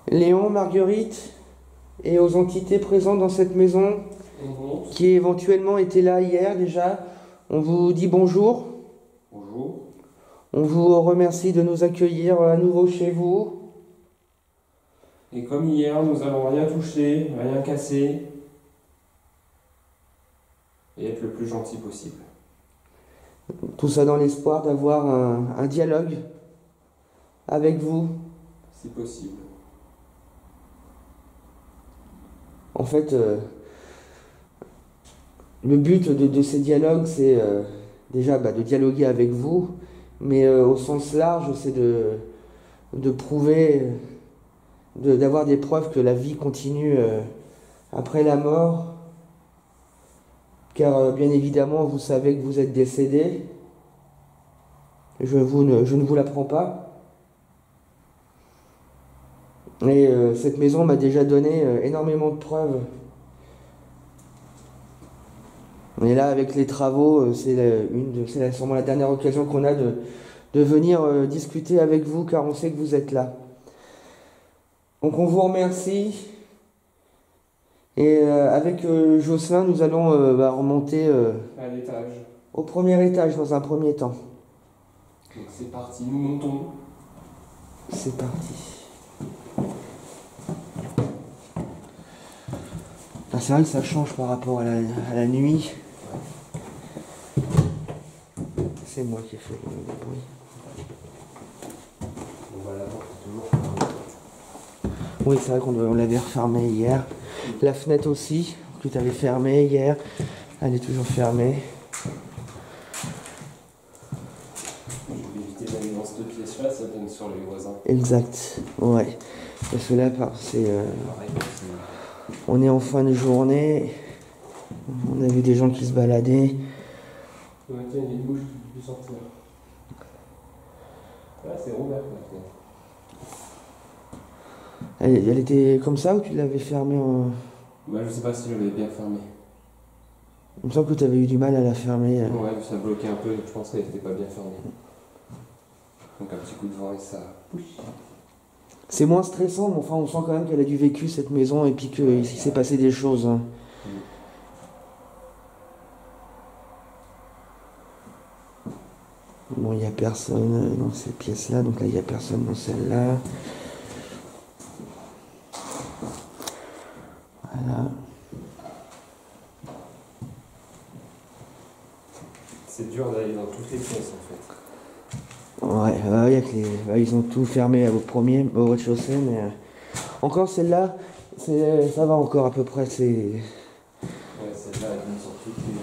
Léon, Marguerite et aux entités présentes dans cette maison qui éventuellement étaient là hier déjà. On vous dit bonjour. Bonjour. On vous remercie de nous accueillir à nouveau chez vous. Et comme hier, nous allons rien toucher, rien casser. Et être le plus gentil possible. Tout ça dans l'espoir d'avoir un dialogue avec vous. Si possible. En fait, le but de ces dialogues, c'est déjà de dialoguer avec vous, mais au sens large, c'est de prouver, d'avoir des preuves que la vie continue après la mort. Car bien évidemment, vous savez que vous êtes décédé. Je ne vous l'apprends pas. Et cette maison m'a déjà donné énormément de preuves. Et là, avec les travaux, c'est sûrement la dernière occasion qu'on a de venir discuter avec vous, car on sait que vous êtes là. Donc on vous remercie. Et avec Jocelyn, nous allons remonter À l'étage. au premier étage dans un premier temps. Donc c'est parti, nous montons. C'est parti. Ah, c'est vrai que ça change par rapport à la nuit. C'est moi qui ai fait le bruit. On va la porte toujours fermée. Oui, c'est vrai qu'on l'avait refermée hier. La fenêtre aussi, que tu avais fermée hier, elle est toujours fermée. Je vais éviter d'aller dans cette pièce-là, ça donne sur les voisins. Exact, ouais. Parce que là, Pareil, on est en fin de journée. On a vu des gens qui se baladaient. tiens, il y a une bouche qui peut sortir. Là, c'est ouvert maintenant. Elle était comme ça ou tu l'avais fermée en... Bah, je sais pas si je l'avais bien fermée. Il me semble que tu avais eu du mal à la fermer. Ouais, ça bloquait un peu, je pense qu'elle n'était pas bien fermée. Donc un petit coup de vent et ça pousse. C'est moins stressant, mais enfin on sent quand même qu'elle a du vécu cette maison et puis qu'il s'est passé des choses. Bon, il n'y a personne dans cette pièce-là, donc là il n'y a personne dans celle-là. Voilà. C'est dur d'aller dans toutes les pièces en fait. Ouais, ils ont tout fermé au rez-de-chaussée, mais encore celle-là, ça va encore à peu près. Ouais, celle-là, elle vient sur toutes les...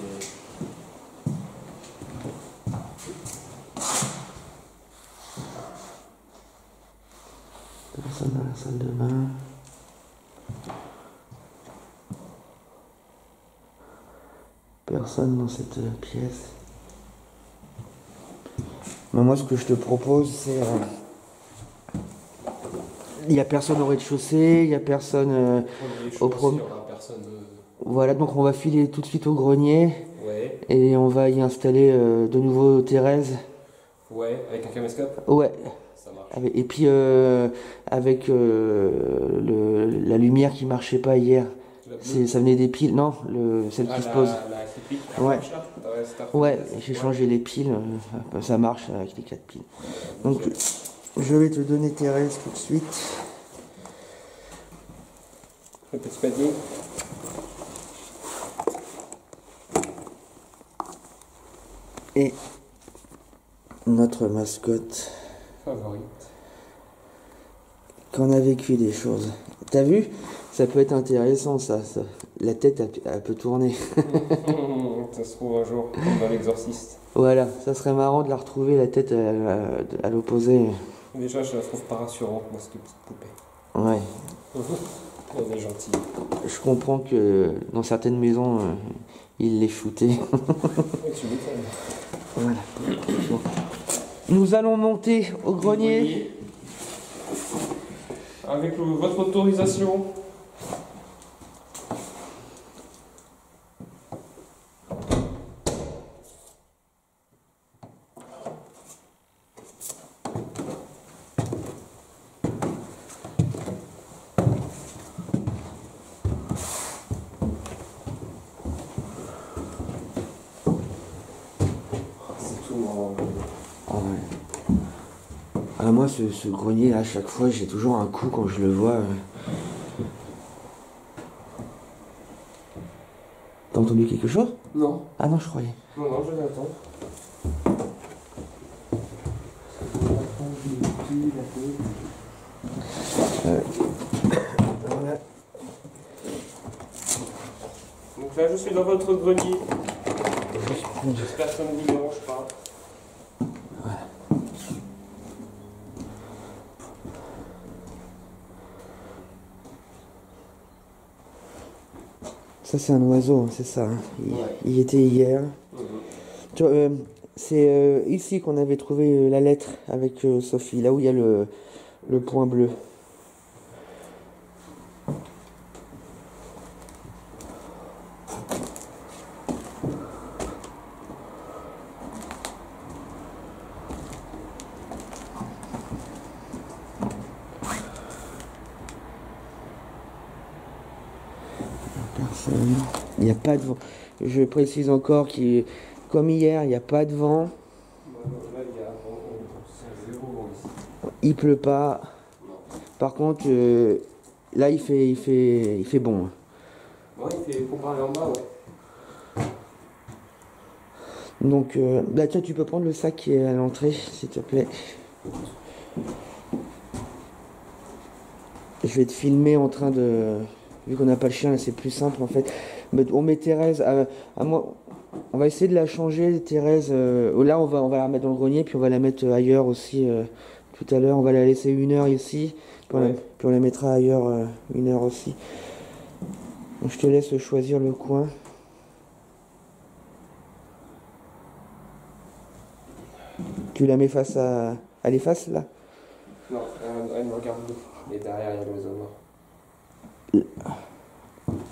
Personne dans la salle de bain. Personne dans cette pièce. Mais moi, ce que je te propose, c'est... Il n'y a personne au rez-de-chaussée, il n'y a personne au premier... Voilà, donc on va filer tout de suite au grenier. Ouais. Et on va y installer de nouveau Thérèse. Ouais, avec un caméscope. Ouais. Ça marche. Et puis avec la lumière qui marchait pas hier. Ça venait des piles, non, celle qui se pose. Ouais. Ouais, j'ai changé les piles, ça marche avec les 4 piles. Donc je vais te donner Thérèse tout de suite. Le petit panier. Et notre mascotte. Favorite. Qu'on a vécu des choses. T'as vu? Ça peut être intéressant ça. La tête elle peut tourner. Ça se trouve un jour, comme dans l'exorciste. Voilà, ça serait marrant de la retrouver la tête à l'opposé. Déjà, je la trouve pas rassurante, moi, cette petite poupée. Ouais. Elle est gentille. Je comprends que dans certaines maisons, ils les shootaient. Tu m'étonnes. Voilà. Bon. Nous allons monter au grenier. Avec votre autorisation. moi, ce grenier, là, à chaque fois, j'ai toujours un coup quand je le vois. T'as entendu quelque chose? Non. Ah non, je croyais. Non, non, je l'attends. Voilà. Donc là, je suis dans votre grenier. J'espère que ça ne vous dérange pas. Voilà. Ça, c'est un oiseau, c'est ça. Hein. Il y était hier. Tu vois, c'est ici qu'on avait trouvé la lettre avec Sophie, là où il y a le point bleu. Personne. Il n'y a pas de vent. Je précise encore qu'il, comme hier, il n'y a pas de vent. Là, il y a c'est zéro vent ici. Il pleut pas. Non. Par contre, là, il fait bon. Ouais, il fait comparé en bas, ouais. Donc, là, tiens, tu peux prendre le sac qui est à l'entrée, s'il te plaît. Je vais te filmer en train de... Vu qu'on n'a pas le chien, c'est plus simple en fait. On met Thérèse à moi. On va essayer de la changer, Thérèse. Là, on va la mettre dans le grenier, puis on va la mettre ailleurs aussi tout à l'heure. On va la laisser 1 heure ici, puis on la mettra ailleurs 1 heure aussi. Donc, je te laisse choisir le coin. Tu la mets face à... Elle est face là? Non, elle me regarde nous. Et derrière, il y a l'oiseau mort.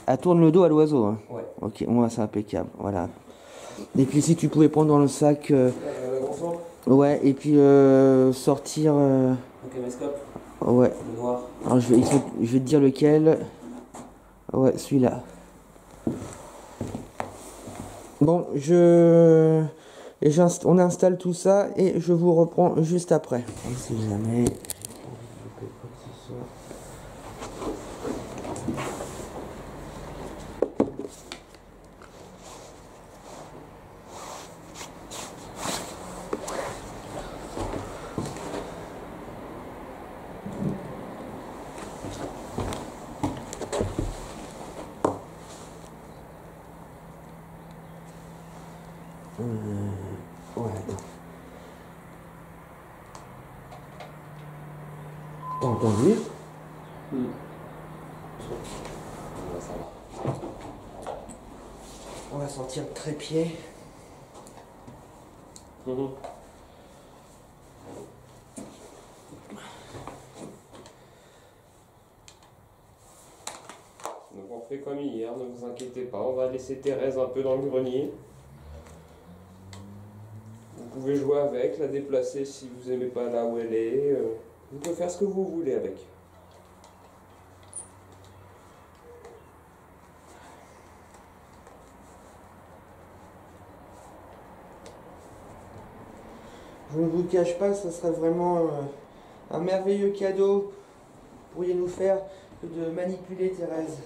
Elle tourne le dos à l'oiseau. Hein. Ouais. Ok, moi c'est impeccable. Voilà. Et puis si tu pouvais prendre dans le sac. Ouais, et puis sortir. Un caméscope. Ouais. Le noir. Alors je vais te dire lequel. Ouais, celui-là. Bon, on installe tout ça et je vous reprends juste après. Si jamais. Ouais, attends. T'as entendu? On va sortir le trépied. Donc on fait comme hier, ne vous inquiétez pas, on va laisser Thérèse un peu dans le grenier. Vous pouvez jouer avec, la déplacer si vous n'aimez pas là où elle est. Vous pouvez faire ce que vous voulez avec. Je ne vous cache pas, ça serait vraiment un merveilleux cadeau que vous pourriez nous faire que de manipuler Thérèse.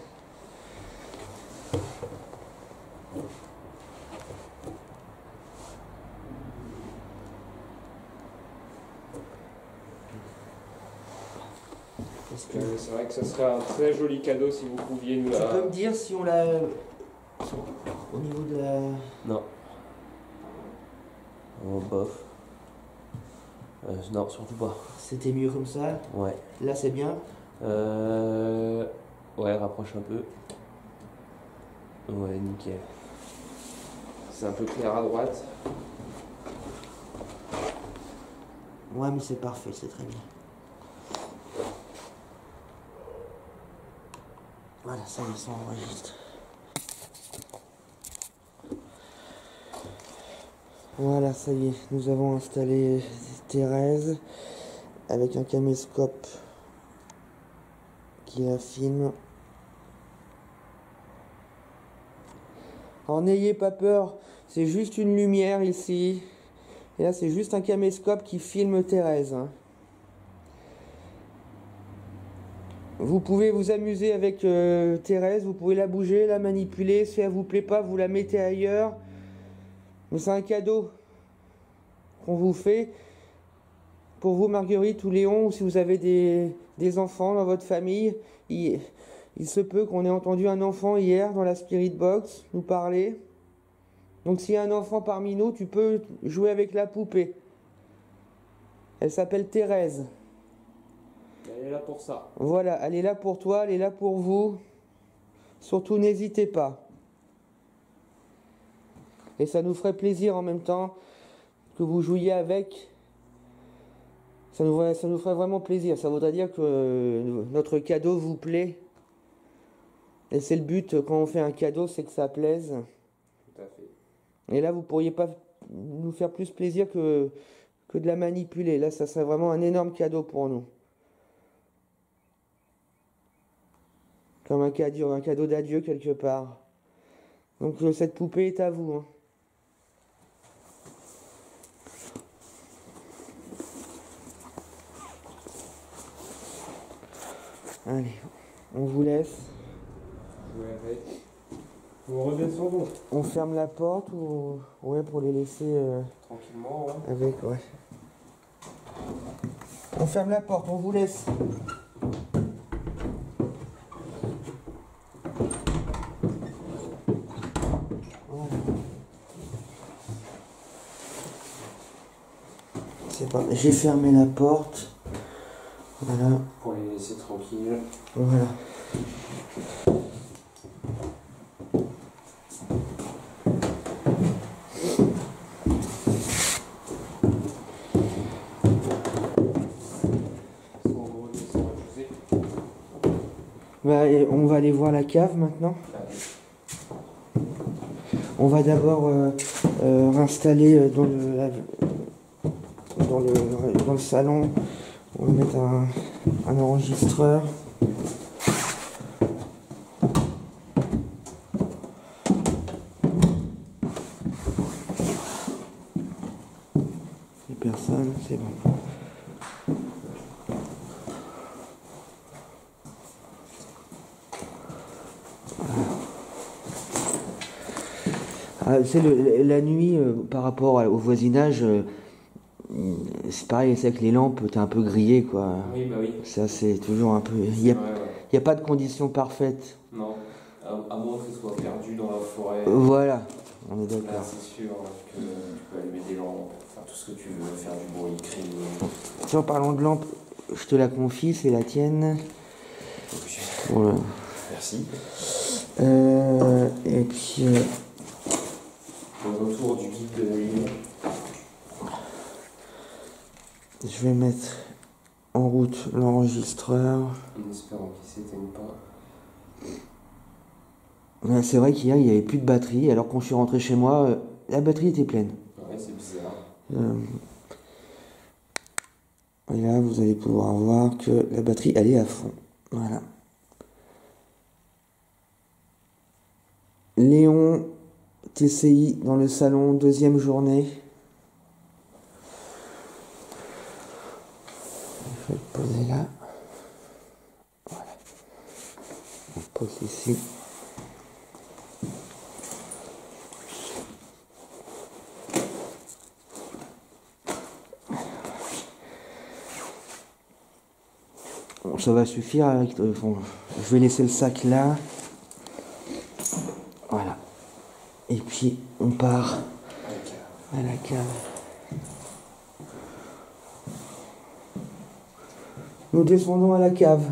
C'est vrai que ce serait un très joli cadeau si vous pouviez nous la... Tu peux me dire si on l'a... Au niveau de la... Non. Oh, bof. Non, surtout pas. C'était mieux comme ça? Ouais. Là, c'est bien? Ouais, rapproche un peu. Ouais, nickel. C'est un peu clair à droite. Ouais, mais c'est parfait, c'est très bien. Voilà, ça y est, ça enregistre. Voilà, ça y est, nous avons installé Thérèse avec un caméscope qui la filme. Alors n'ayez pas peur, c'est juste une lumière ici. Et là, c'est juste un caméscope qui filme Thérèse. Hein. Vous pouvez vous amuser avec Thérèse, vous pouvez la bouger, la manipuler. Si elle vous plaît pas, vous la mettez ailleurs. Mais c'est un cadeau qu'on vous fait. Pour vous, Marguerite ou Léon, ou si vous avez des enfants dans votre famille, il se peut qu'on ait entendu un enfant hier dans la Spirit Box nous parler. Donc s'il y a un enfant parmi nous, tu peux jouer avec la poupée. Elle s'appelle Thérèse. Elle est là pour ça. Voilà, elle est là pour toi, elle est là pour vous. Surtout n'hésitez pas. Et ça nous ferait plaisir en même temps que vous jouiez avec. Ça nous ferait vraiment plaisir. Ça voudrait dire que notre cadeau vous plaît. Et c'est le but quand on fait un cadeau, c'est que ça plaise. Tout à fait. Et là, vous pourriez pas nous faire plus plaisir que de la manipuler. Là, ça serait vraiment un énorme cadeau pour nous. Comme un cadeau d'adieu quelque part. Donc cette poupée est à vous. Hein. Allez, on vous laisse. Ouais, avec. On redescendons. On ferme la porte ou ouais pour les laisser tranquillement. Ouais. Avec ouais. On ferme la porte, on vous laisse. C'est pas. J'ai fermé la porte. Voilà. Pour les laisser tranquilles. Voilà. On va aller voir la cave maintenant. On va d'abord installer dans le salon. On va mettre un enregistreur. Les personnes, c'est bon. C'est la nuit par rapport au voisinage, c'est pareil, c'est que les lampes, t'es un peu grillé quoi. Oui, bah oui. Ça c'est toujours un peu. Il n'y a pas de conditions parfaites. Non, à moins que ce soit perdu dans la forêt. Voilà, on est d'accord. Là c'est sûr que tu peux allumer des lampes, faire tout ce que tu veux, faire du bruit, crier. En parlant de lampes, je te la confie, c'est la tienne. Voilà. Merci. Et puis. Le retour du guide de Lyon. Je vais mettre en route l'enregistreur. En espérant qu'il ne s'éteigne pas. Ouais, c'est vrai qu'hier il n'y avait plus de batterie, alors quand je suis rentré chez moi, la batterie était pleine. Ouais, c'est bizarre. Et là, vous allez pouvoir voir que la batterie, elle est à fond. Voilà. Léon, TCI dans le salon, deuxième journée. Je vais le poser là. Voilà. On pose ici. Bon, ça va suffire avec. Bon, je vais laisser le sac là. Voilà. Et puis on part à la cave. Nous descendons à la cave.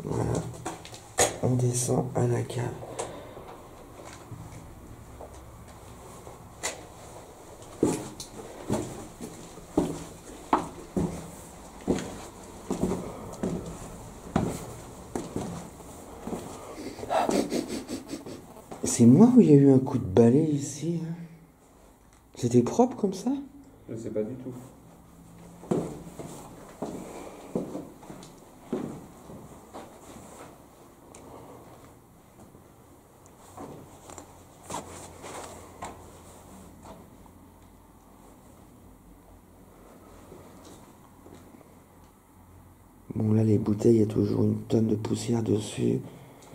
Voilà. On descend à la cave. C'est moi ou il y a eu un coup de balai ici? C'était propre comme ça? Je sais pas du tout. Bon là les bouteilles, il y a toujours une tonne de poussière dessus.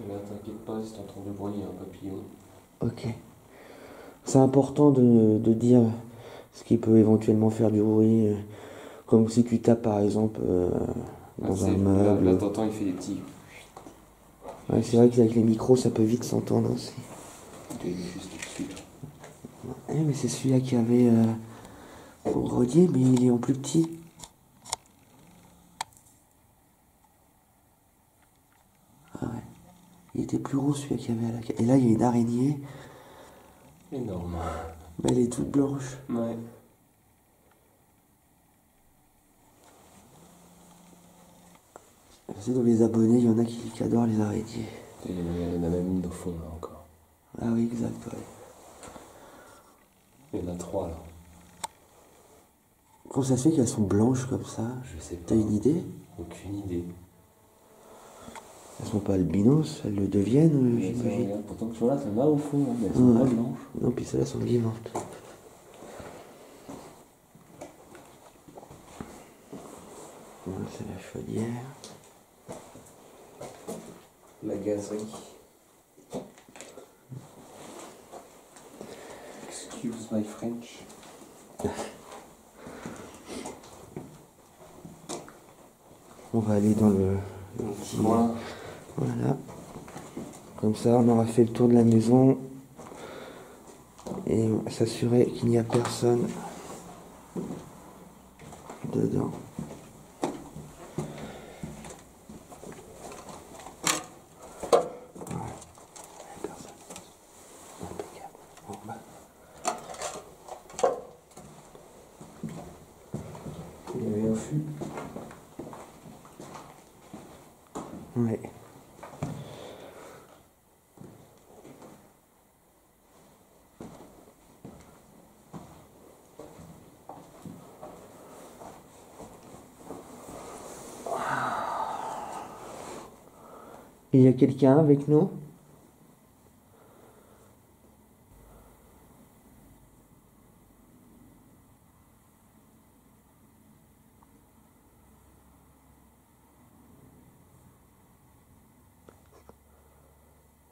Là t'inquiète pas, si t'entends du bruit, il y a un papillon. Ok. C'est important de dire ce qui peut éventuellement faire du bruit. Comme si tu tapes par exemple dans un meuble. Là t'entends, il fait des petits. Ouais, c'est vrai qu'avec les micros ça peut vite s'entendre aussi. Mais c'est celui-là qui avait pour Rodier, mais il est en plus petit. Ah ouais. Il était plus gros celui-là qu'il y avait à la cave. Et là il y a une araignée. Énorme. Mais elle est toute blanche. Ouais. C'est dans les abonnés, il y en a qui adorent les araignées. Il y en a même une au fond là encore. Ah oui, exact, ouais. Il y en a 3 là. Comment ça se fait qu'elles sont blanches comme ça? Je sais pas. T'as une idée? Aucune idée. Elles sont pas albinos, elles le deviennent, j'imagine. Pourtant que là, t'en as au fond, mais elles sont pas blanches. Non, puis celles-là sont vivantes. Voilà, c'est la chaudière. La gazerie. Excuse my French. On va aller dans le petit... Voilà. Comme ça, on aura fait le tour de la maison. Et on va s'assurer qu'il n'y a personne dedans. Il y avait un fût. Ouais. Il y a quelqu'un avec nous?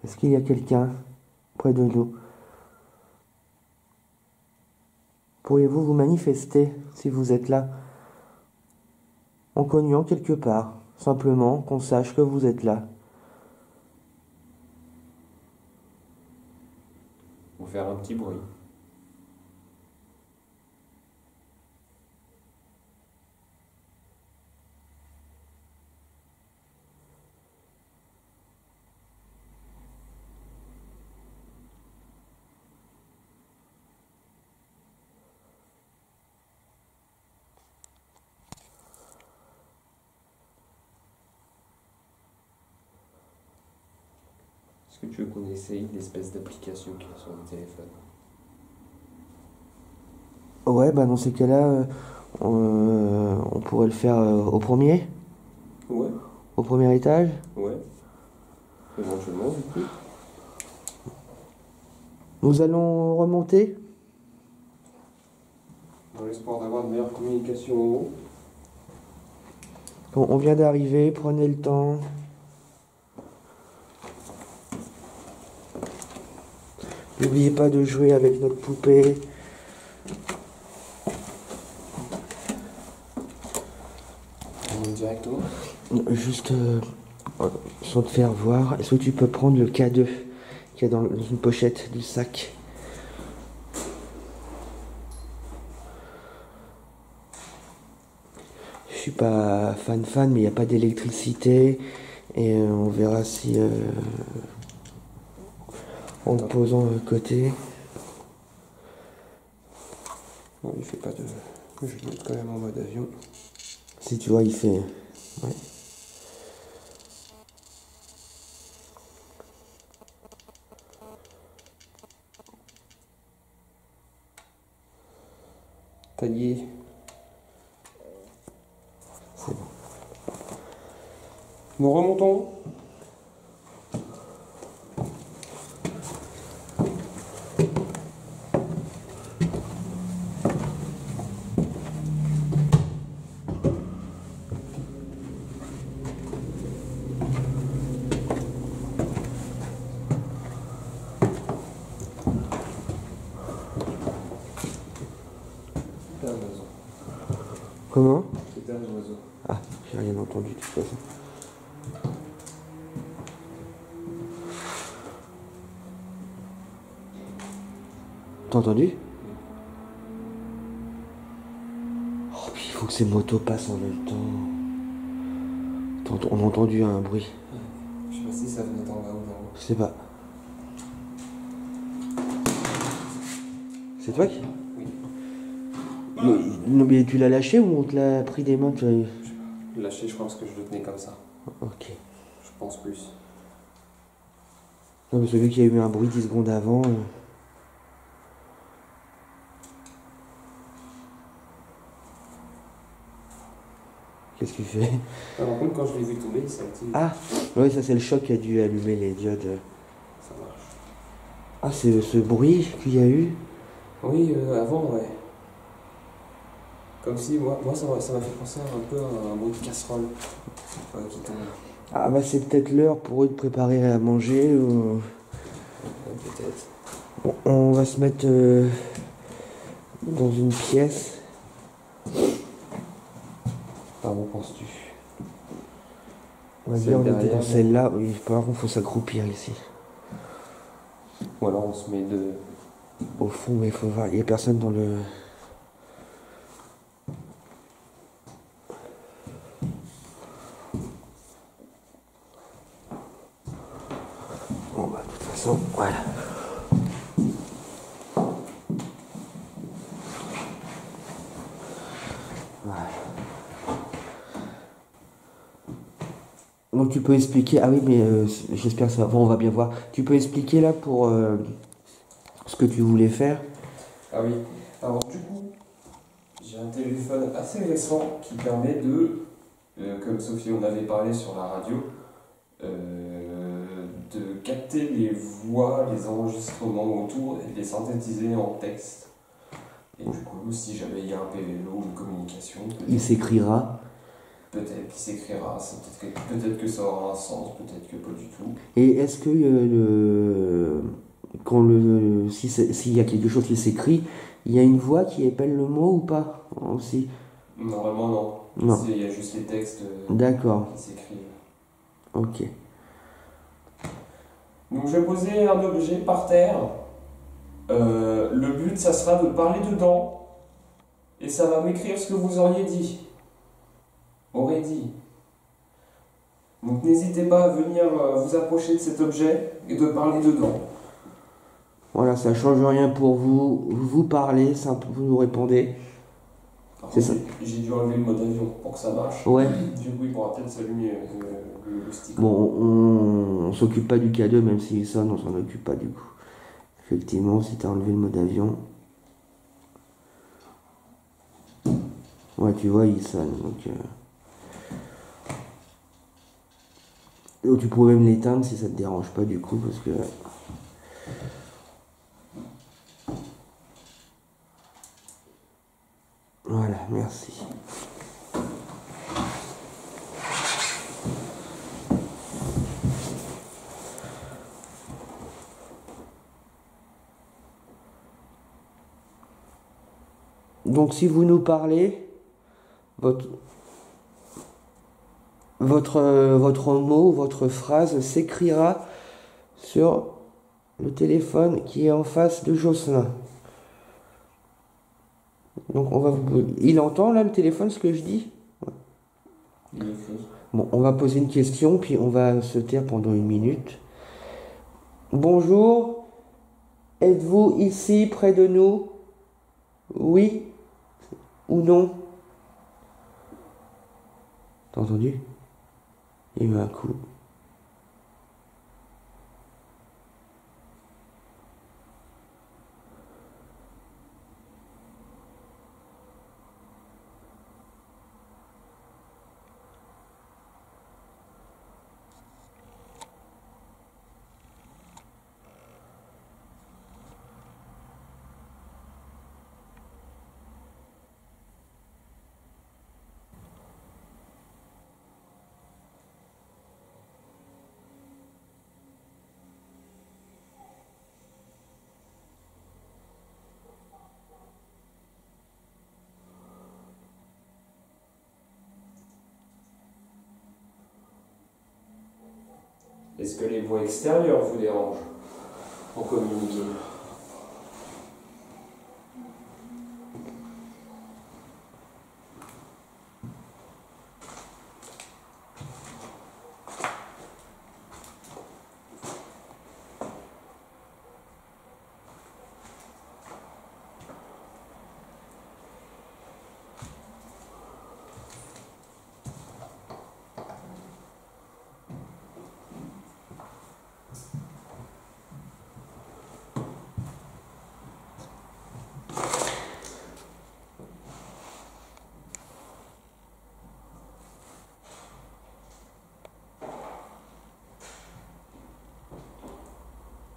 Est-ce qu'il y a quelqu'un près de nous? Pourriez-vous vous manifester si vous êtes là? En cognant quelque part, simplement qu'on sache que vous êtes là. Ou faire un petit bruit. Est-ce que tu veux qu'on essaye l'espèce d'application qui est sur le téléphone? Ouais, bah dans ces cas-là, on pourrait le faire au premier? Ouais. Au premier étage? Ouais. Éventuellement, du coup. Nous allons remonter? Dans l'espoir d'avoir de meilleures communications en haut. On vient d'arriver, prenez le temps. N'oubliez pas de jouer avec notre poupée. On monte directement. Juste, sans te faire voir, est-ce que tu peux prendre le K2 qu'il y a dans une pochette du sac? Je suis pas fan, mais il n'y a pas d'électricité. Et on verra si en le posant de côté. Bon, il fait pas de. Je vais le mettre quand même en mode avion. Si tu vois, il fait. Ouais. Taillé. C'est bon. Nous remontons. Comment? C'était un oiseau. Ah, j'ai rien entendu de toute façon. T'as entendu? Oh, puis il faut que ces motos passent en même temps. On a entendu un bruit. Je sais pas si ça venait d'en bas ou d'en haut. Je sais pas. C'est toi qui? Oui. Non, mais tu l'as lâché ou on te l'a pris des mains? Je sais pas. Lâché, je pense que je le tenais comme ça. Ok. Je pense plus. Non, parce que vu qu'il y a eu un bruit 10 secondes avant. Qu'est-ce que tu fais? Par contre, quand je l'ai vu tomber, ça a été. Ah, oui, ça c'est le choc qui a dû allumer les diodes. Ça marche. Ah, c'est ce bruit qu'il y a eu? Oui, avant, ouais. Comme si, moi ça m'a fait penser un peu à un bruit de casserole qui tombe. Ah, bah c'est peut-être l'heure pour eux de préparer à manger ou. Peut-être. On va se mettre dans une pièce. Par où penses-tu? On va dire on était dans celle-là. Oui, par contre, il faut s'accroupir ici. Ou alors on se met au fond, mais il faut voir. Il n'y a personne dans le. Bon, bah, de toute façon, voilà. Voilà. Donc tu peux expliquer. Ah oui, mais j'espère que ça va. Bon, on va bien voir. Tu peux expliquer là pour ce que tu voulais faire? Ah oui. Alors du coup, j'ai un téléphone assez récent qui permet de, comme Sophie en avait parlé sur la radio, de capter les voix, les enregistrements autour et de les synthétiser en texte. Et du coup, si jamais il y a un PVO ou une communication, il s'écrira. Peut-être qu'il s'écrira, peut-être que ça aura un sens, peut-être que pas du tout. Et est-ce que s'il y a quelque chose qui s'écrit, il y a une voix qui épelle le mot ou pas aussi? Normalement non. Non. Il y a juste les textes D'accord. qui s'écrivent. Ok. Donc je vais poser un objet par terre. Le but, ça sera de parler dedans. Et ça va m'écrire ce que vous auriez dit. Aurait dit. Donc n'hésitez pas à venir vous approcher de cet objet et de parler dedans. Voilà, ça change rien pour vous. Vous parlez, vous nous répondez. C'est ça. J'ai dû enlever le mode avion pour que ça marche. Ouais. Du coup, il pourra peut-être s'allumer le stick. Bon, on s'occupe pas du K2, même s'il sonne, on s'en occupe pas du coup. Effectivement, si tu as enlevé le mode avion. Ouais, tu vois, il sonne. Donc, tu pourrais même l'éteindre si ça te dérange pas du coup, parce que. Voilà, merci. Donc si vous nous parlez, votre mot, votre phrase s'écrira sur le téléphone qui est en face de Jocelyn. Donc il entend là le téléphone ce que je dis? Il écrit. Bon, on va poser une question, puis on va se taire pendant 1 minute. Bonjour, êtes-vous ici près de nous? Oui ou non? T'as entendu? Il y a eu un coup. Est-ce que les voix extérieures vous dérangent pour communiquer?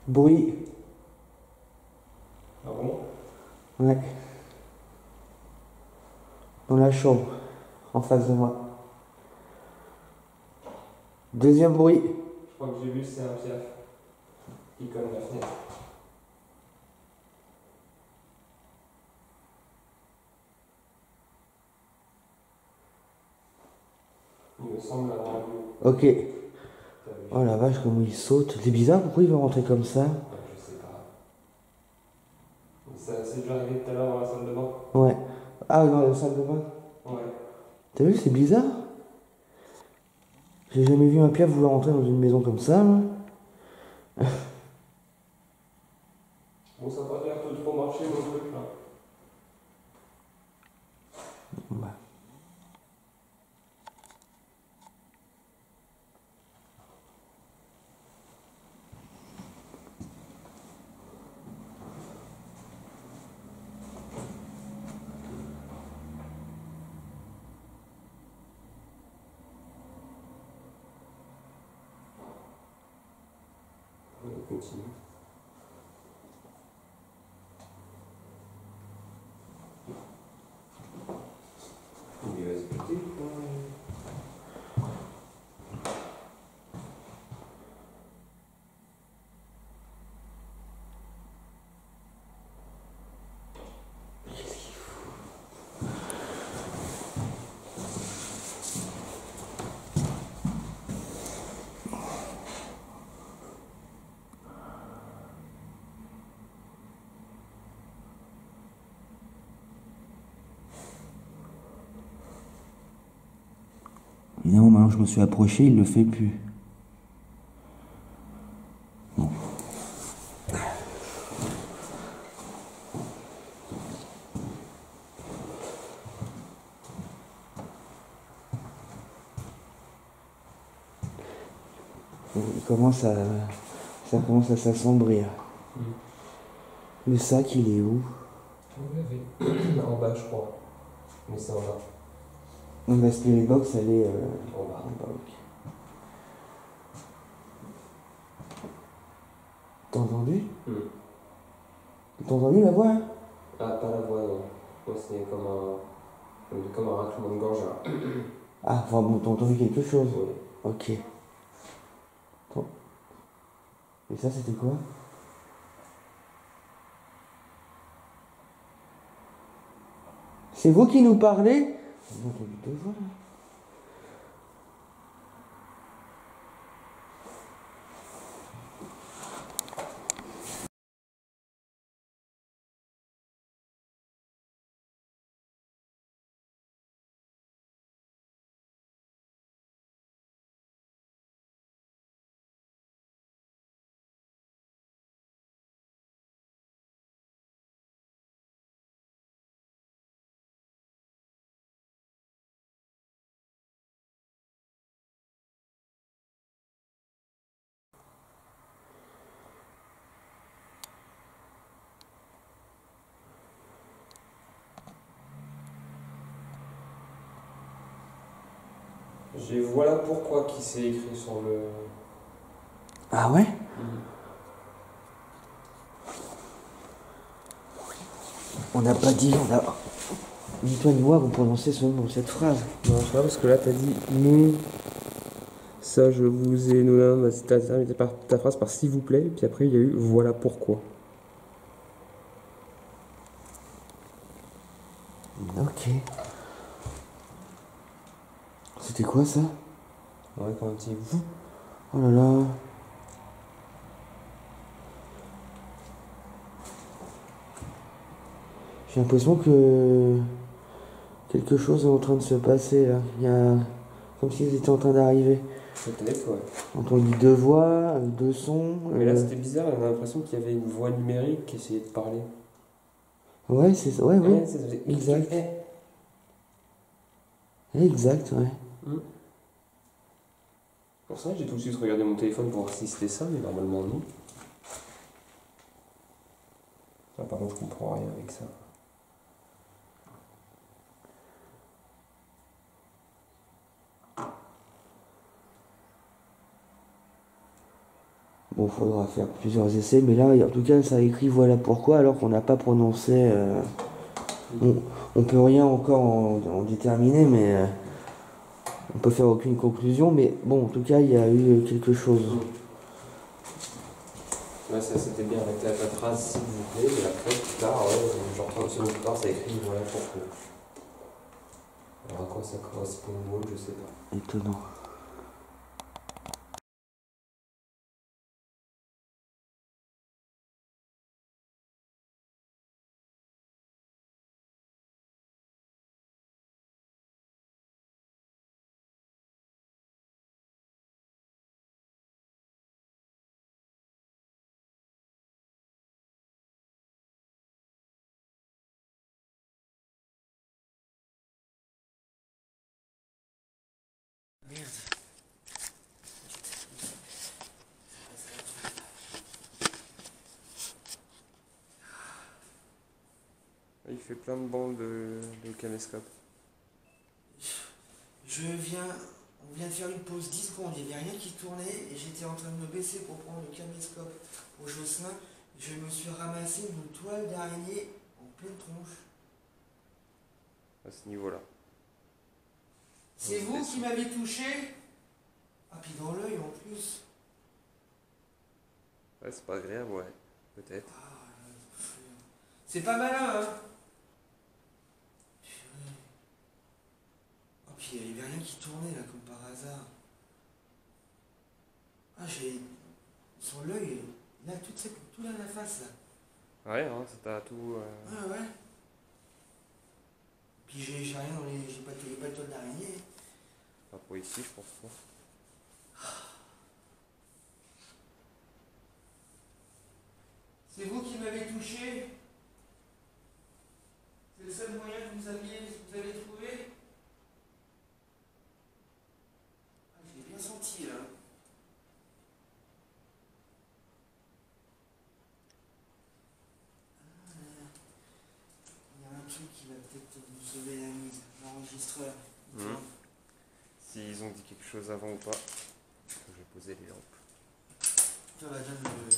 Bruit. Ah bon? Ouais. Dans la chambre, en face de moi. Deuxième bruit. Je crois que j'ai vu, c'est un piaf qui colle la fenêtre. Il me semble avoir vu. Ok. Oh la vache, comment il saute. C'est bizarre, pourquoi il veut rentrer comme ça? Je sais pas. Ça c'est déjà arrivé tout à l'heure dans la salle de bain? Ouais. Ah, dans la salle de bain? Ouais. T'as vu, c'est bizarre? J'ai jamais vu un piaf vouloir rentrer dans une maison comme ça, moi. Bon, ça n'a pas l'air de trop marcher mon truc là. Bah. On continue. Il va se buter quoi. Évidemment, maintenant que je me suis approché, il le fait plus. Bon. Ça commence à s'assombrir. Le sac, il est où? Vous l'avez en bas, je crois. Mais c'est en bas. Donc la spirit box, elle est En bas. en bas, ok. T'as entendu? T'as entendu la voix? Ah, pas la voix, non. Moi, c'est comme un raclement de gorge là. Ah, enfin bon, t'as entendu quelque chose? Oui. Ok. Attends. Et ça, c'était quoi? C'est vous qui nous parlez? J'ai entendu deux voix là. J'ai voilà pourquoi qui s'est écrit sur le... Ah ouais? On n'a pas dit, ni toi ni moi vous prononcez ce mot, cette phrase. Non, je sais pas, parce que là t'as dit nous. Ça, je vous ai nommé ta phrase par s'il vous plaît, puis après il y a eu voilà pourquoi. Ok. C'était quoi ça? Ouais, quand on dit vous. Oh là là. J'ai l'impression que quelque chose est en train de se passer là. Il y a comme s'ils étaient en train d'arriver. Peut-être, ouais. On entend deux voix, deux sons. Mais là c'était bizarre, on a l'impression qu'il y avait une voix numérique qui essayait de parler. Ouais, c'est ça. Ouais, oui. Ouais, ça faisait... Exact. Exact, ouais. Pour ça, j'ai tout de suite regardé mon téléphone pour voir si c'était ça, mais normalement non. Ah, par contre, je comprends rien avec ça. Bon, faudra faire plusieurs essais, mais là, en tout cas, ça a écrit voilà pourquoi, alors qu'on n'a pas prononcé. On peut rien encore en déterminer, mais on peut faire aucune conclusion. Mais bon, en tout cas, il y a eu quelque chose. Ouais, ça c'était bien arrêté à ta phrase, s'il vous plaît, et après, plus tard, genre 30 secondes plus tard, ça écrit voilà pourquoi. Alors à quoi ça correspond au mot, je sais pas. Étonnant. Merde. Il fait plein de bandes de caméscope. On vient de faire une pause 10 secondes, il n'y avait rien qui tournait et j'étais en train de me baisser pour prendre le caméscope au Josselin. Je me suis ramassé une toile d'araignée en pleine tronche. À ce niveau-là. C'est vous qui m'avez touché? Ah, puis dans l'œil en plus. Ouais, c'est pas agréable, ouais. Peut-être. C'est pas malin, hein? Oh, puis il n'y avait rien qui tournait là, comme par hasard. Ah, j'ai. Sur l'œil, là, tout là, la face là. Ouais, hein, ça t'a tout. Ouais. Puis j'ai rien dans les. J'ai pas de toile d'araignée. Pas pour ici, je pense pas. C'est vous qui m'avez touché? C'est le seul moyen que vous avez trouvé? Ah, je l'ai bien senti là. Il y a un truc qui va peut-être nous sauver la mise. L'enregistreur. S'ils ont dit quelque chose avant ou pas, je vais poser les lampes. Tiens, la donne le.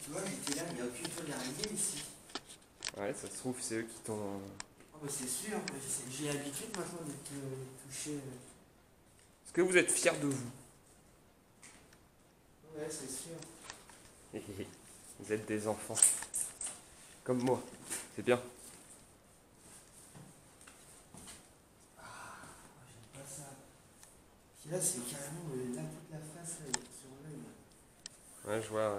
Tu vois, j'étais là, il n'y a aucune toile d'araignée ici. Ouais, ça se trouve, c'est eux qui t'ont. Oh, bah c'est sûr, j'ai l'habitude maintenant d'être touché. Est-ce que vous êtes fiers de vous? Ouais, c'est sûr. Vous êtes des enfants. Comme moi. C'est bien. J'aime pas ça. Puis là, c'est carrément là, toute la face là, sur l'œil. Ouais, je vois.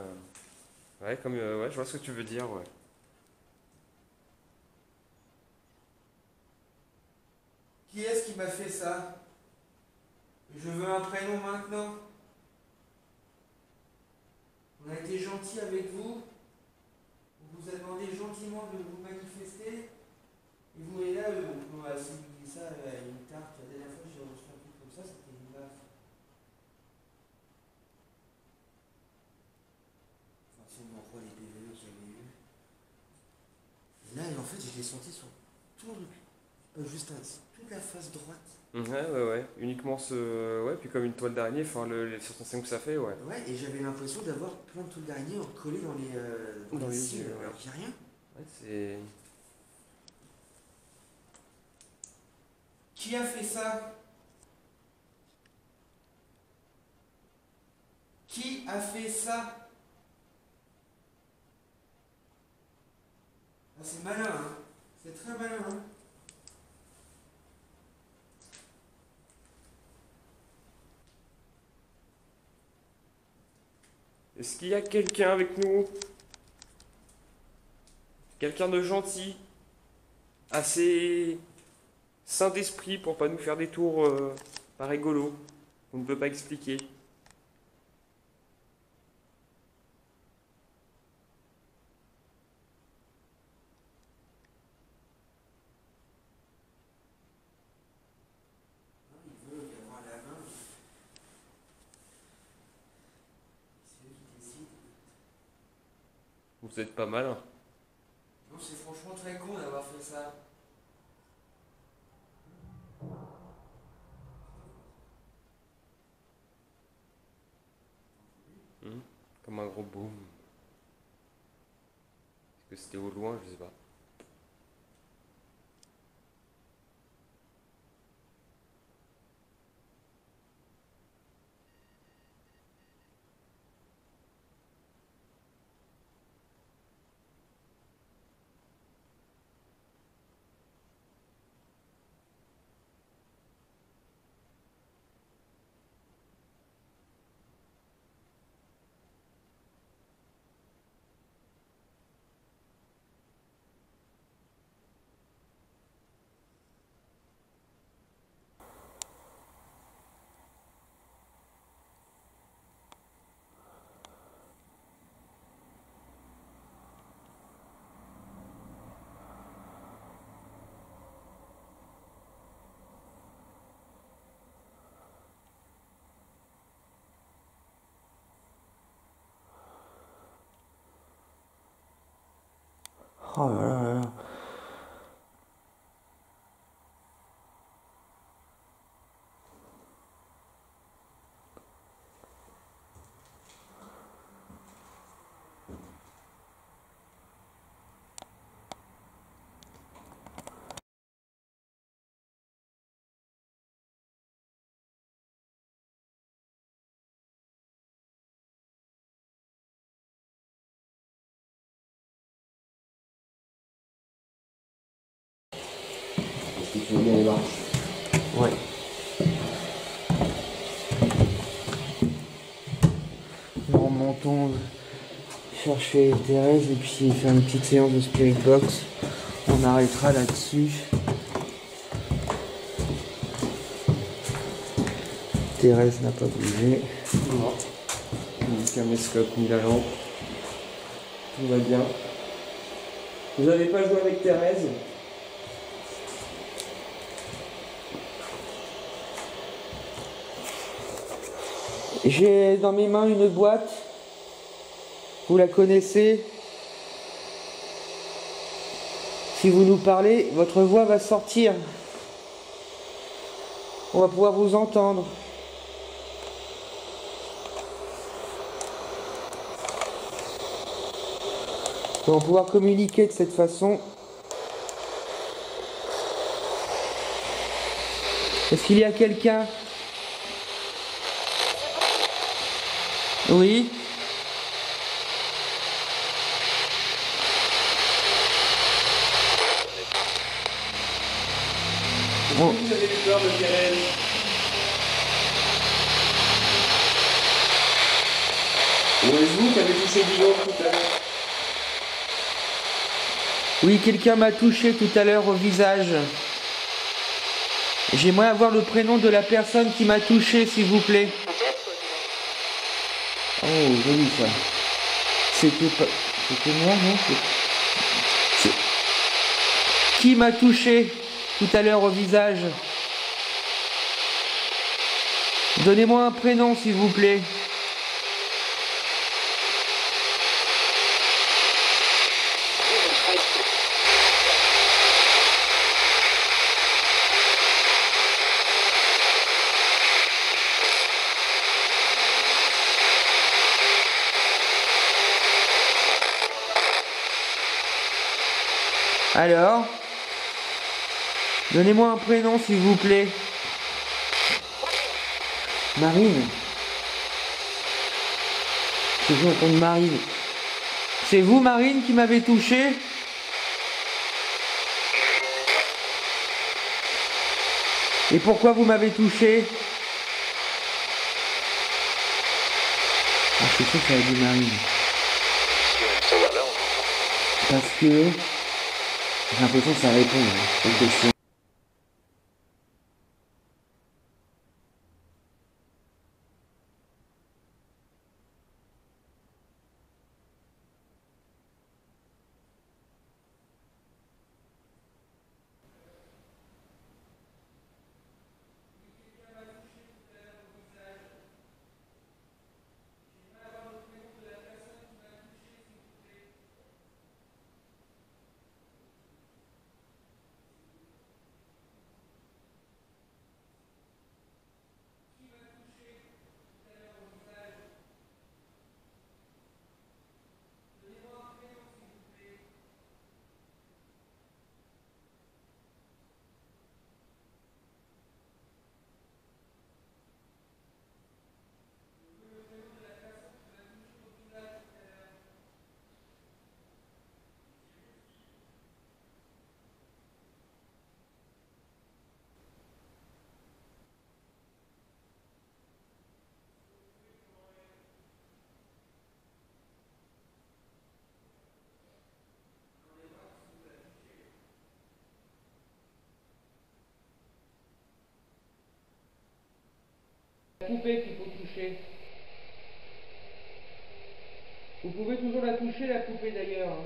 Ouais, comme, ouais, je vois ce que tu veux dire, ouais. Qui est-ce qui m'a fait ça? Je veux un prénom maintenant. On a été gentil avec vous. On vous a demandé gentiment de vous manifester. Et vous et là, on m'a assimilé ça à une tarte. La dernière fois que j'ai reçu un truc comme ça, c'était une baffe. Enfin, si on en croit les PVE qu'il y avait eu. Et là, en fait, je l'ai senti sur juste toute la face droite. Ouais. Uniquement ce. Ouais, puis comme une toile d'araignée, enfin, les 65 que ça fait, ouais. Ouais, et j'avais l'impression d'avoir plein de toiles d'araignée collées dans les cils, yeux, alors qu'il n'y a rien. Ouais, c'est. Qui a fait ça? Qui a fait ça? Ah, c'est malin, hein. C'est très malin, hein. Est-ce qu'il y a quelqu'un avec nous? Quelqu'un de gentil, assez sain d'esprit pour pas nous faire des tours pas rigolos, qu'on ne peut pas expliquer. Il veut y avoir la main. C'est eux qui décident. Vous êtes pas malin. Non, c'est franchement très con d'avoir fait ça. Comme un gros boom. Est-ce que c'était au loin? Je sais pas. Oh là là là là. Est-ce que tu veux bien les marches? Ouais. Nous remontons chercher Thérèse et puis faire une petite séance de Spirit Box. On arrêtera là-dessus. Thérèse n'a pas bougé. Non. Ni le caméscope, ni la lampe. Tout va bien. Vous n'avez pas joué avec Thérèse? J'ai dans mes mains une boîte. Vous la connaissez. Si vous nous parlez, votre voix va sortir. On va pouvoir vous entendre. On va pouvoir communiquer de cette façon. Est-ce qu'il y a quelqu'un? Oui. Vous avez eu peur de Thérèse? Ou est-ce vous qui avez touché Guillaume tout à l'heure? Oui, quelqu'un m'a touché tout à l'heure au visage. J'aimerais avoir le prénom de la personne qui m'a touché, s'il vous plaît. Oh, joli ça. C'était pas... C'était moi, non? Qui m'a touché tout à l'heure au visage? Donnez-moi un prénom, s'il vous plaît. Alors, donnez-moi un prénom s'il vous plaît. Marine. Je veux entendre Marine. C'est vous, Marine, qui m'avez touché? Et pourquoi vous m'avez touché? Ah, c'est sûr que ça a dit Marine. Parce que j'ai l'impression que ça répond à une question. La poupée qu'il faut toucher. Vous pouvez toujours la toucher, la poupée d'ailleurs.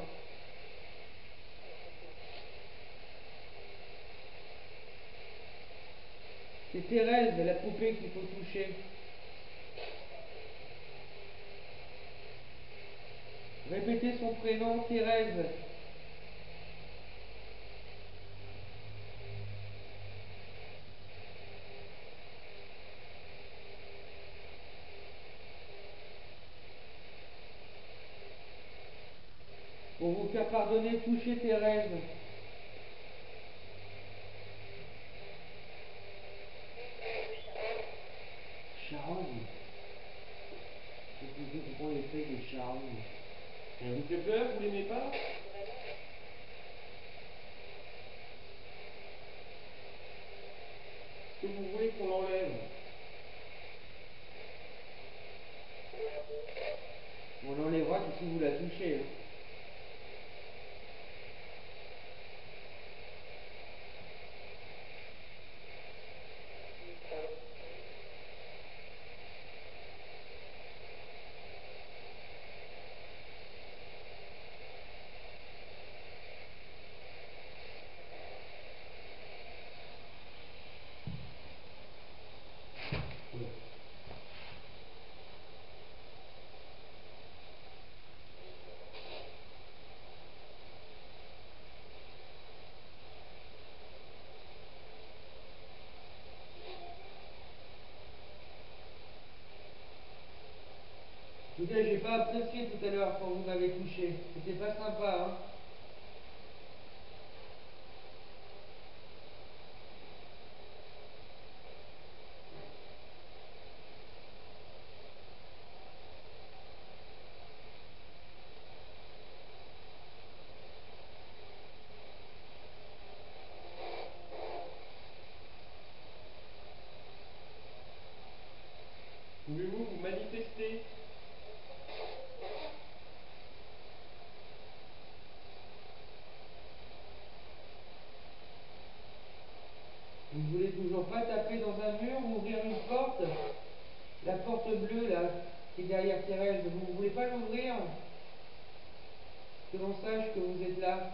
C'est Thérèse, la poupée qu'il faut toucher. Répétez son prénom, Thérèse. Pour vous faire pardonner, touchez Thérèse. Charogne. Je sais pas pourquoi il fait de charogne. Elle vous fait peur, vous l'aimez pas? Est-ce que vous voulez qu'on l'enlève? On l'enlèvera que si vous la touchez. Hein. En tout cas, j'ai pas apprécié tout à l'heure quand vous m'avez touché. C'était pas sympa, hein. Pouvez-vous vous manifester? Vous ne voulez toujours pas taper dans un mur ou ouvrir une porte? La porte bleue, là, qui est derrière Thérèse, vous ne voulez pas l'ouvrir? Que l'on sache que vous êtes là.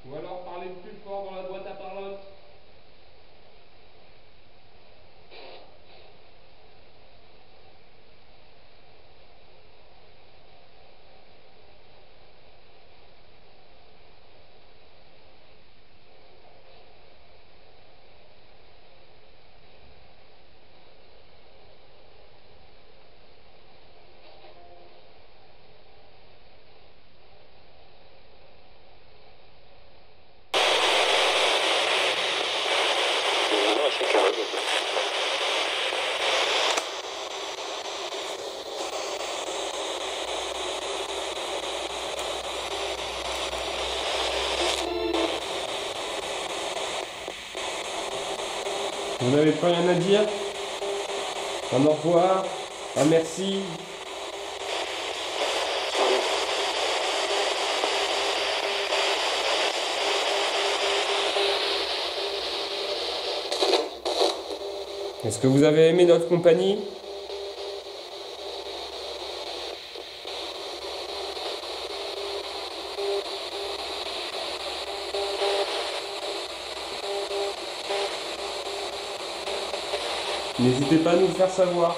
Ou alors parlez plus fort dans la boîte à parlotte. Vous n'avez pas rien à dire? Un au revoir? Un merci? Est-ce que vous avez aimé notre compagnie? N'hésitez pas à nous le faire savoir.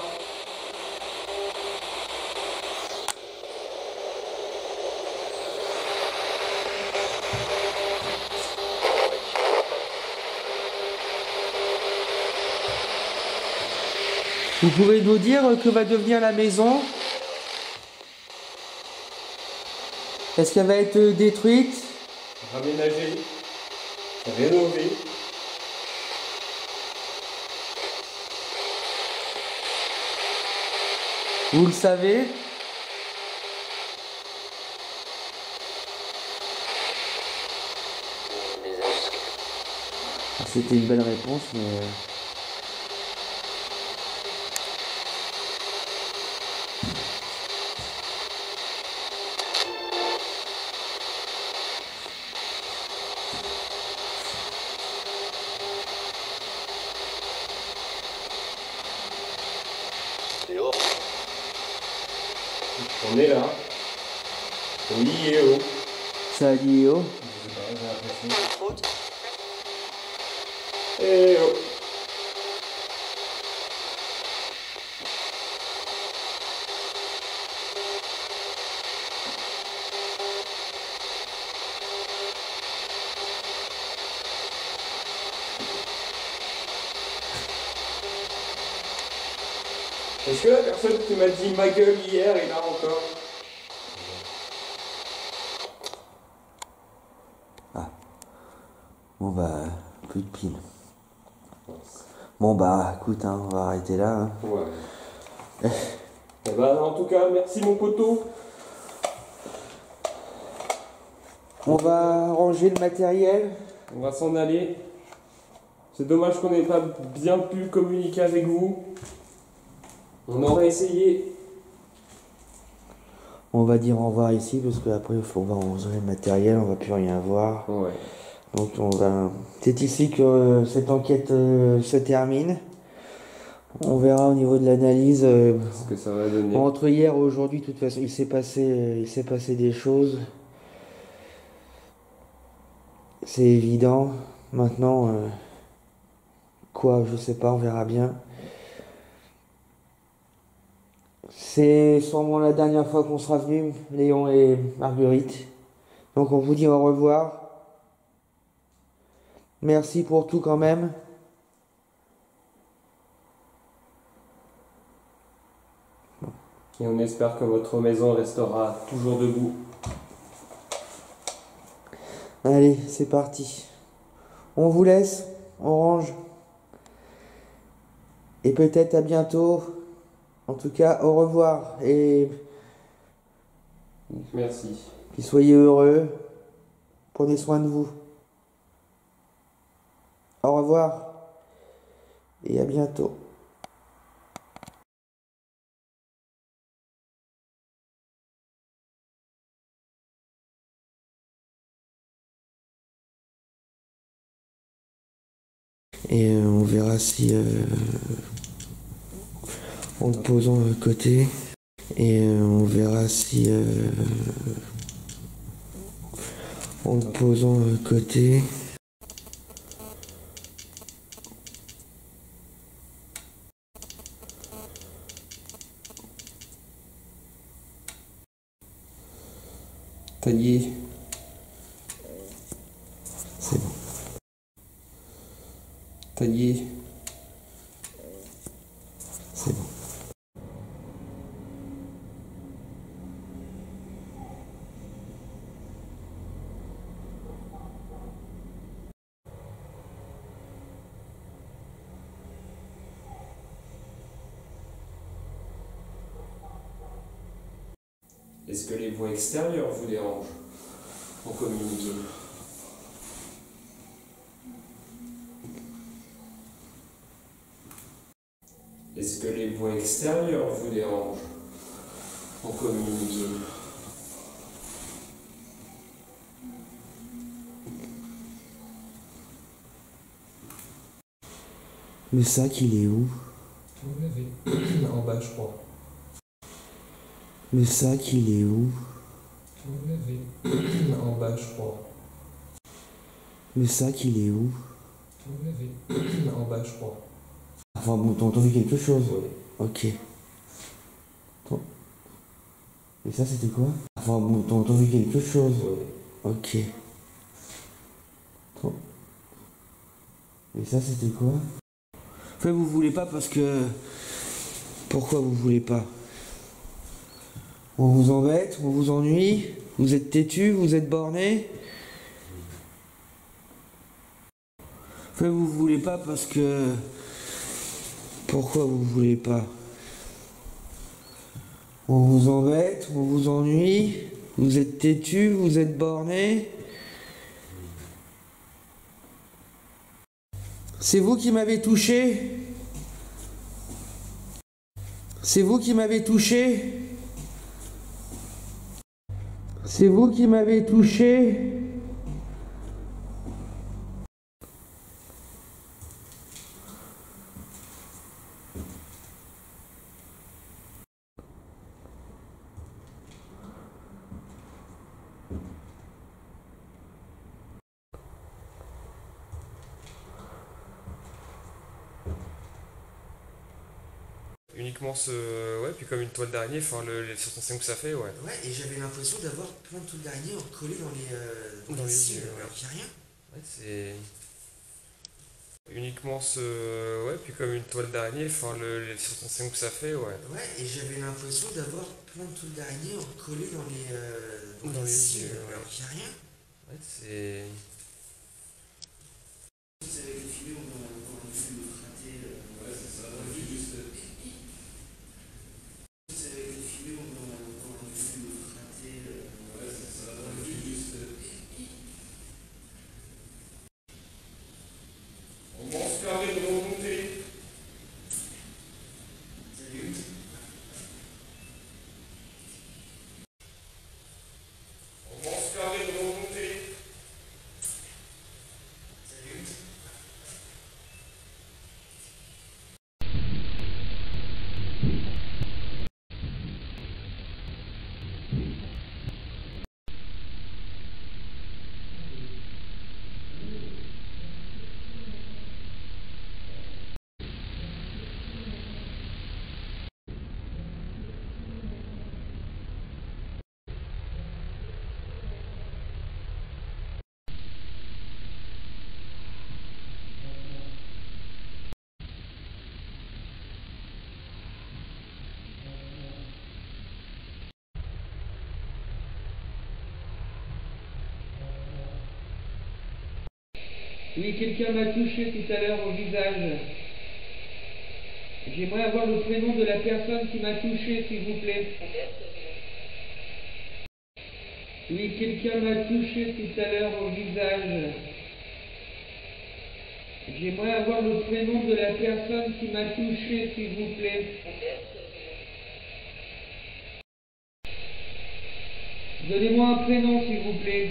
Vous pouvez nous dire que va devenir la maison? Est-ce qu'elle va être détruite? Raménagée, rénovée. Vous le savez? C'était une belle réponse, mais... On est là. Oui et oh. Ça a dit oh. Et oh. Est-ce que la personne qui m'a dit ma gueule hier est là encore? Ah. Bon bah, plus de piles. Bon bah, écoute, hein, on va arrêter là. Hein. Ouais. Eh ben, en tout cas, merci mon poteau. On va ranger le matériel. On va s'en aller. C'est dommage qu'on n'ait pas bien pu communiquer avec vous. On aurait essayé. On va dire au revoir ici parce qu'après on va ranger le matériel, on va plus rien voir. Ouais. Donc on va. C'est ici que cette enquête se termine. On verra au niveau de l'analyse. Ce que ça va donner. Entre hier et aujourd'hui, de toute façon, il s'est passé des choses. C'est évident. Maintenant, quoi, je sais pas, on verra bien. C'est sûrement la dernière fois qu'on sera venus, Léon et Marguerite. Donc on vous dit au revoir. Merci pour tout quand même. Et on espère que votre maison restera toujours debout. Allez, c'est parti. On vous laisse, on range. Et peut-être à bientôt. En tout cas, au revoir. Et merci. Puis soyez heureux. Prenez soin de vous. Au revoir. Et à bientôt. Et on verra si en le posant à côté. Et on verra si en le posant à côté. Taillé. C'est bon. Taillé. C'est bon. Est-ce que les voix extérieures vous dérangent pour communiquer? voix extérieures vous dérangent en communiquer. Le sac, il est où? Vous l'avez en bas, je crois. Le sac, il est où? Vous l'avez en bas, je crois. Le sac, il est où? Vous l'avez en bas, je crois. Enfin bon, t'as entendu quelque chose? Oui. Ok. Bon. Et ça, c'était quoi? Enfin bon, t'as entendu quelque chose? Oui. Ok. Bon. Et ça, c'était quoi? Enfin, vous voulez pas parce que... Pourquoi vous voulez pas? On vous embête? On vous ennuie? Vous êtes têtu? Vous êtes borné? Enfin, vous voulez pas parce que... Pourquoi vous voulez pas? On vous embête? On vous ennuie? Vous êtes têtu? Vous êtes borné? C'est vous qui m'avez touché? C'est vous qui m'avez touché? C'est vous qui m'avez touché? Uniquement ce. Ouais, puis comme une toile d'araignée, enfin, les sensations que ça fait, ouais. Ouais, et j'avais l'impression d'avoir plein de trucs d'araignées collés dans les cils, yeux, ouais. alors qu'il n'y a rien. Ouais, c'est. Uniquement ce. Ouais, puis comme une toile d'araignée, enfin, les sensations que ça fait, ouais. Ouais, et j'avais l'impression d'avoir plein de trucs d'araignées collés dans les cils, yeux, ouais. alors qu'il n'y a rien. Ouais, c'est. C'est avec les filets, on a vu le fraté. Ouais, c'est ça, on a vu juste. C'est avec les filets, on a vu le fraté. Ouais, c'est ça, on a vu juste. On pense carré de remonter. Salut. On pense carré de remonter. Salut. Oui, quelqu'un m'a touché tout à l'heure au visage. J'aimerais avoir le prénom de la personne qui m'a touché, s'il vous plaît. Oui, quelqu'un m'a touché tout à l'heure au visage. J'aimerais avoir le prénom de la personne qui m'a touché, s'il vous plaît. Donnez-moi un prénom, s'il vous plaît.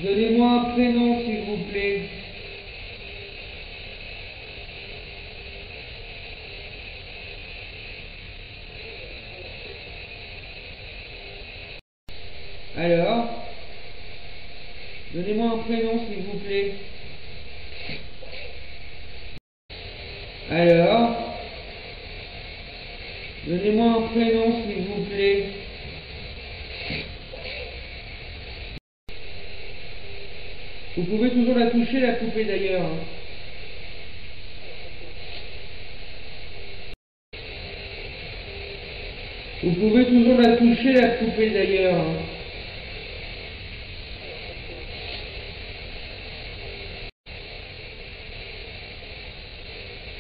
Donnez-moi un prénom, s'il vous plaît. Alors, donnez-moi un prénom, s'il vous plaît. Alors, donnez-moi un prénom, s'il vous plaît. Vous pouvez toujours la toucher, la poupée d'ailleurs. Vous pouvez toujours la toucher, la poupée d'ailleurs.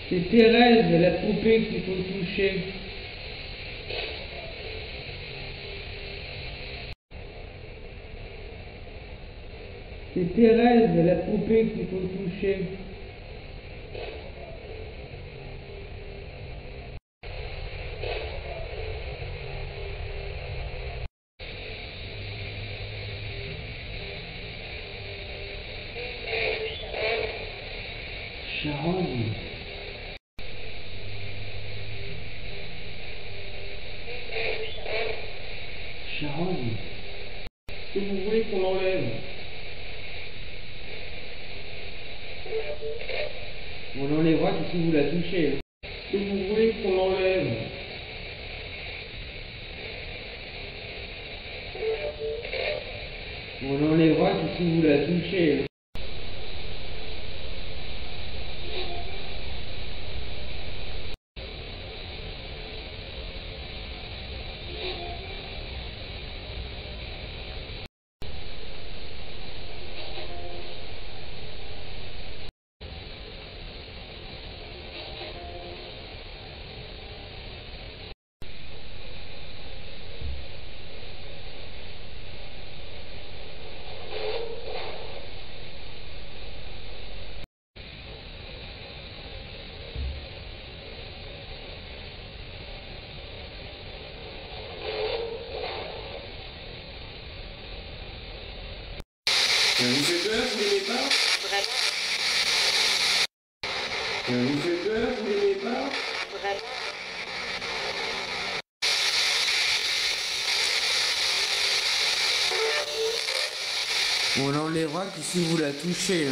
C'est Thérèse, la poupée qu'il faut toucher. C'est Thérèse, la poupée qu'il faut toucher. Sharon. Sharon. Est-ce que vous voulez qu'on l'enlève? On l'enlèvera que si vous la touchez. Est-ce que vous voulez qu'on l'enlève? On l'enlèvera que si vous la touchez. Ça vous fait peur, vous l'aimez pas? Vraiment? Ça vous fait peur, vous l'aimez pas? Vraiment? On l'enlèvera que si vous la touchez.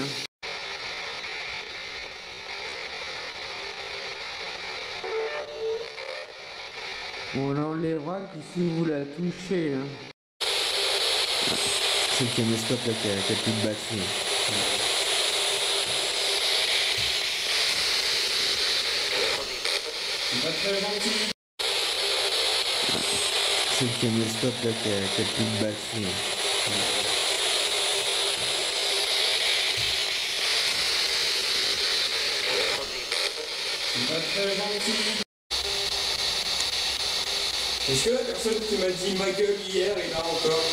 On l'enlèvera que si vous la touchez. C'est le caméscope là qui a plus de batterie. C'est pas très gentil. C'est le caméscope là qui a plus de batterie. C'est pas très gentil. Est-ce que la personne qui m'a dit ma gueule hier est là encore?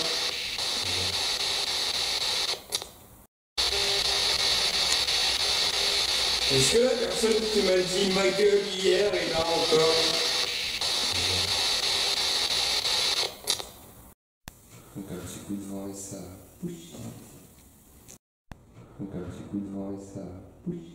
Est-ce que la personne qui m'a dit ma gueule hier est là encore? Donc un petit coup de vent et ça pousse. Donc un petit coup de vent et ça pousse.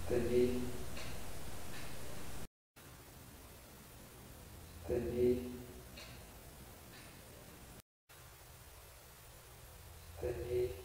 C'est-à-dire, c'est-à-dire,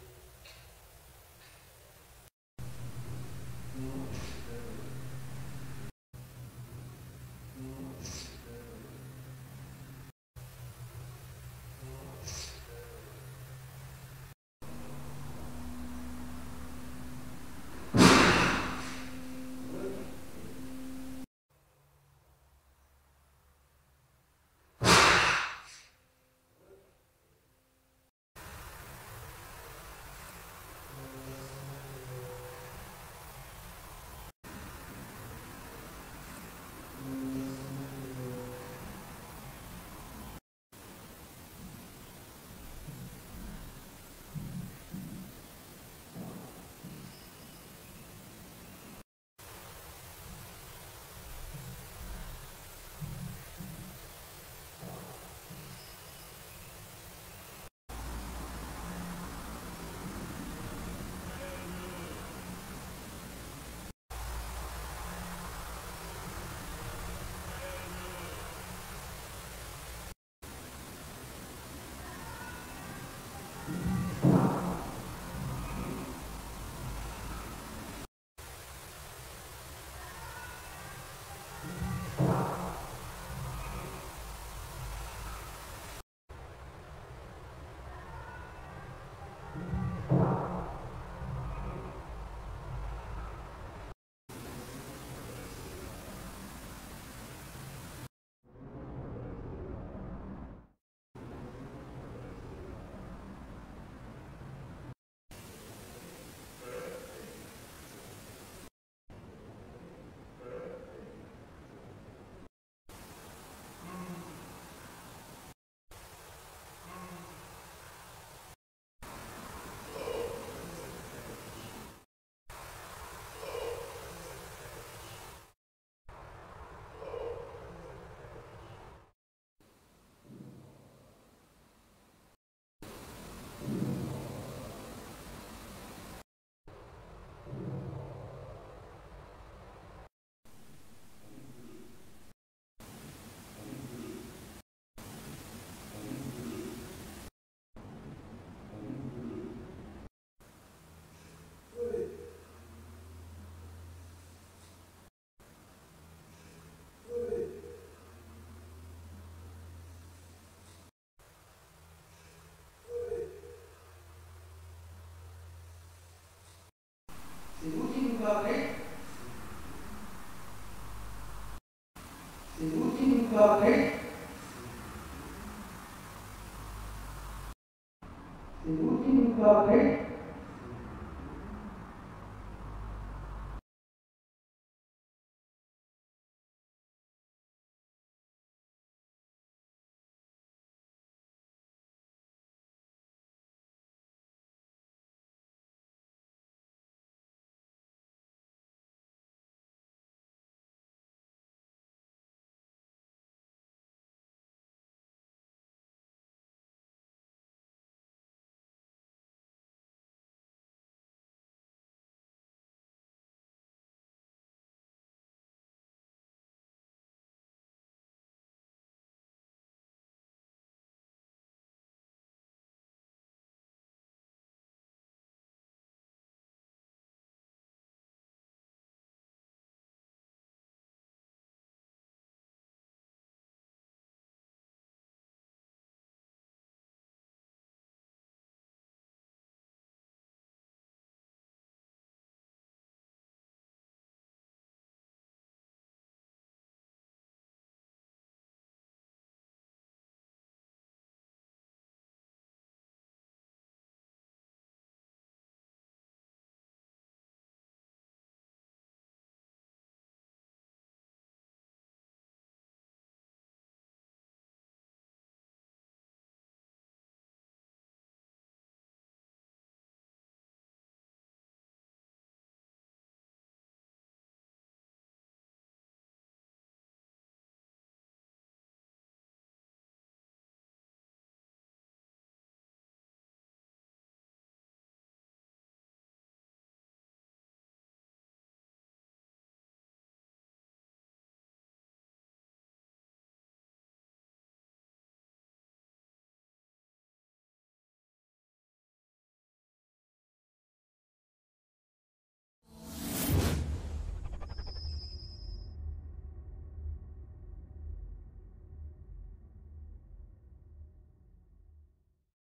C'est vous qui nous parlez.